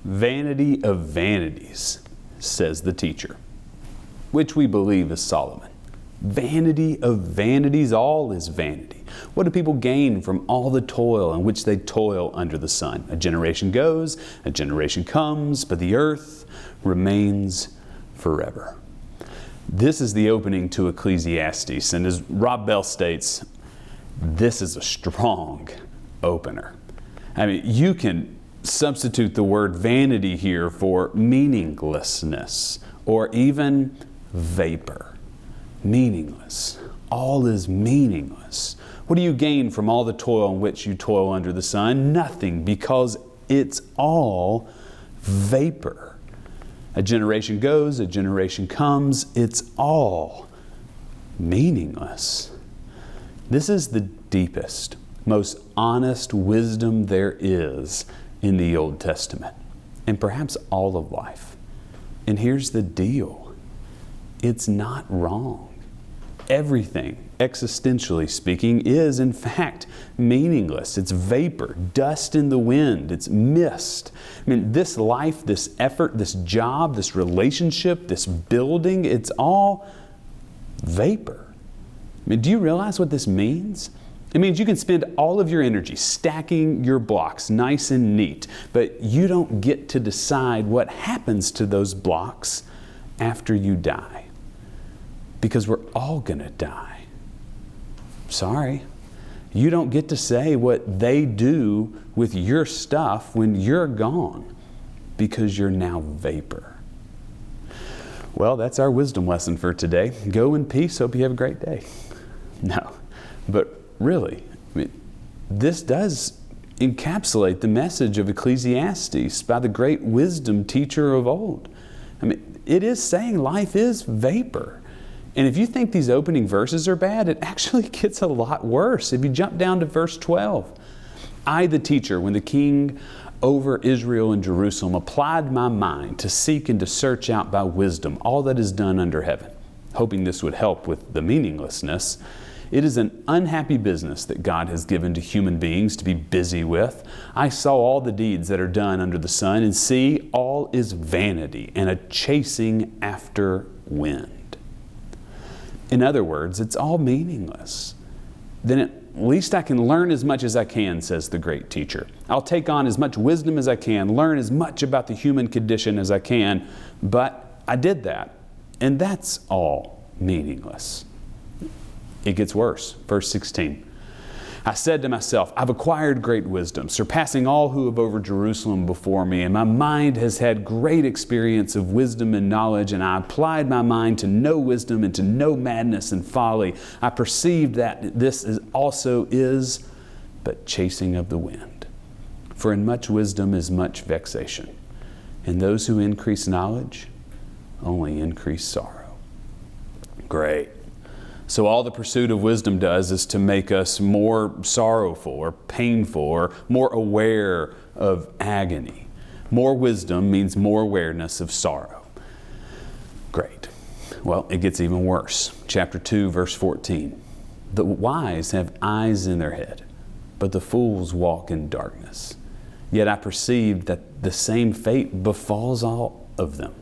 Vanity of vanities, says the teacher, which we believe is Solomon. Vanity of vanities, all is vanity. What do people gain from all the toil in which they toil under the sun? A generation goes, a generation comes, but the earth remains forever. This is the opening to Ecclesiastes, and as Rob Bell states, this is a strong opener. I mean, you can substitute the word vanity here for meaninglessness or even vapor. Meaningless. All is meaningless. What do you gain from all the toil in which you toil under the sun? Nothing, because it's all vapor. A generation goes, a generation comes, it's all meaningless. This is the deepest, most honest wisdom there is in the Old Testament, and perhaps all of life. And here's the deal. It's not wrong. Everything, existentially speaking, is in fact meaningless. It's vapor, dust in the wind, it's mist. I mean, this life, this effort, this job, this relationship, this building, it's all vapor. I mean, do you realize what this means? It means you can spend all of your energy stacking your blocks nice and neat, but you don't get to decide what happens to those blocks after you die. Because we're all going to die. Sorry. You don't get to say what they do with your stuff when you're gone, because you're now vapor. Well, that's our wisdom lesson for today. Go in peace. Hope you have a great day. No, but really, I mean, this does encapsulate the message of Ecclesiastes by the great wisdom teacher of old. I mean, it is saying life is vapor. And if you think these opening verses are bad, it actually gets a lot worse. If you jump down to verse 12, I, the teacher, when the king over Israel and Jerusalem, applied my mind to seek and to search out by wisdom all that is done under heaven, hoping this would help with the meaninglessness. It is an unhappy business that God has given to human beings to be busy with. I saw all the deeds that are done under the sun, and see, all is vanity and a chasing after wind. In other words, it's all meaningless. Then at least I can learn as much as I can, says the great teacher. I'll take on as much wisdom as I can, learn as much about the human condition as I can, but I did that, and that's all meaningless. It gets worse. Verse 16. I said to myself, I've acquired great wisdom, surpassing all who have over Jerusalem before me, and my mind has had great experience of wisdom and knowledge, and I applied my mind to know wisdom and to know madness and folly. I perceived that this also is but chasing of the wind. For in much wisdom is much vexation, and those who increase knowledge only increase sorrow. Great. So all the pursuit of wisdom does is to make us more sorrowful or painful or more aware of agony. More wisdom means more awareness of sorrow. Great. Well, it gets even worse. Chapter 2, verse 14. The wise have eyes in their head, but the fools walk in darkness. Yet I perceived that the same fate befalls all of them.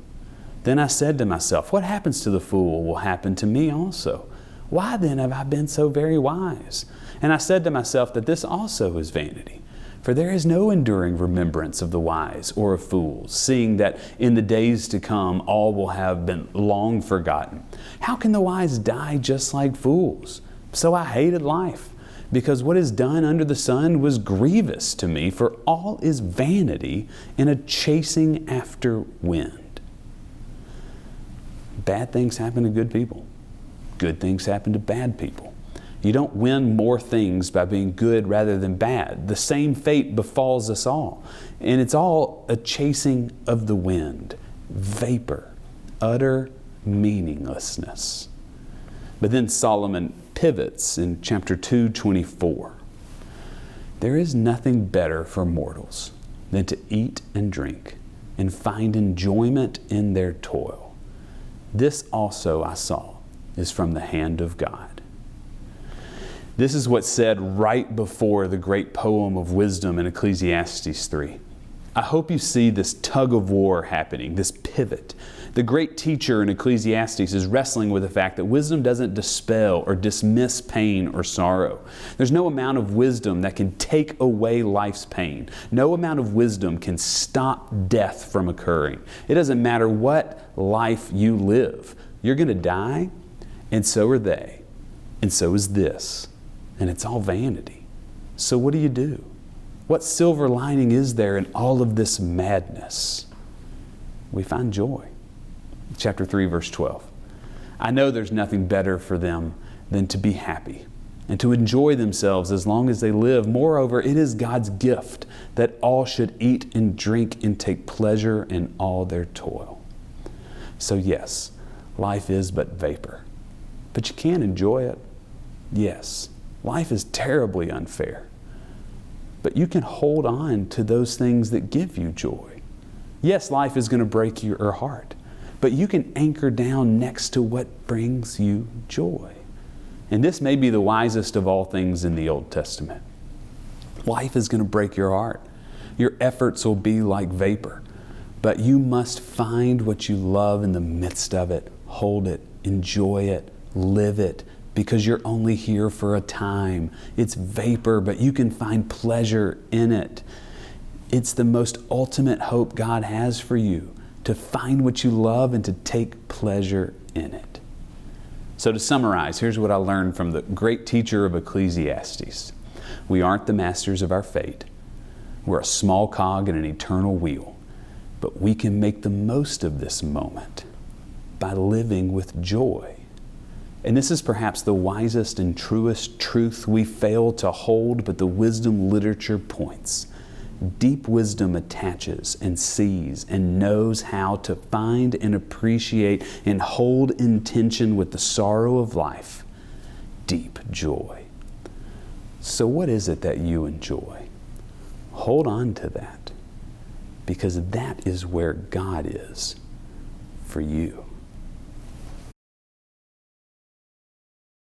Then I said to myself, what happens to the fool will happen to me also. Why then have I been so very wise? And I said to myself that this also is vanity. For there is no enduring remembrance of the wise or of fools, seeing that in the days to come all will have been long forgotten. How can the wise die just like fools? So I hated life, because what is done under the sun was grievous to me, for all is vanity and a chasing after wind. Bad things happen to good people. Good things happen to bad people. You don't win more things by being good rather than bad. The same fate befalls us all. And it's all a chasing of the wind, vapor, utter meaninglessness. But then Solomon pivots in chapter 2:24. There is nothing better for mortals than to eat and drink and find enjoyment in their toil. This also I saw is from the hand of God. This is what's said right before the great poem of wisdom in Ecclesiastes 3. I hope you see this tug of war happening, this pivot. The great teacher in Ecclesiastes is wrestling with the fact that wisdom doesn't dispel or dismiss pain or sorrow. There's no amount of wisdom that can take away life's pain. No amount of wisdom can stop death from occurring. It doesn't matter what life you live. You're going to die, and so are they, and so is this. And it's all vanity. So what do? What silver lining is there in all of this madness? We find joy. Chapter 3, verse 12. I know there's nothing better for them than to be happy and to enjoy themselves as long as they live. Moreover, it is God's gift that all should eat and drink and take pleasure in all their toil. So yes, life is but vapor, but you can enjoy it. Yes, life is terribly unfair, but you can hold on to those things that give you joy. Yes, life is going to break your heart, but you can anchor down next to what brings you joy. And this may be the wisest of all things in the Old Testament. Life is going to break your heart. Your efforts will be like vapor, but you must find what you love in the midst of it, hold it, enjoy it, live it, because you're only here for a time. It's vapor, but you can find pleasure in it. It's the most ultimate hope God has for you, to find what you love and to take pleasure in it. So to summarize, here's what I learned from the great teacher of Ecclesiastes. We aren't the masters of our fate. We're a small cog in an eternal wheel, but we can make the most of this moment by living with joy. And this is perhaps the wisest and truest truth we fail to hold, but the wisdom literature points. Deep wisdom attaches and sees and knows how to find and appreciate and hold in tension with the sorrow of life deep joy. So what is it that you enjoy? Hold on to that, because that is where God is for you.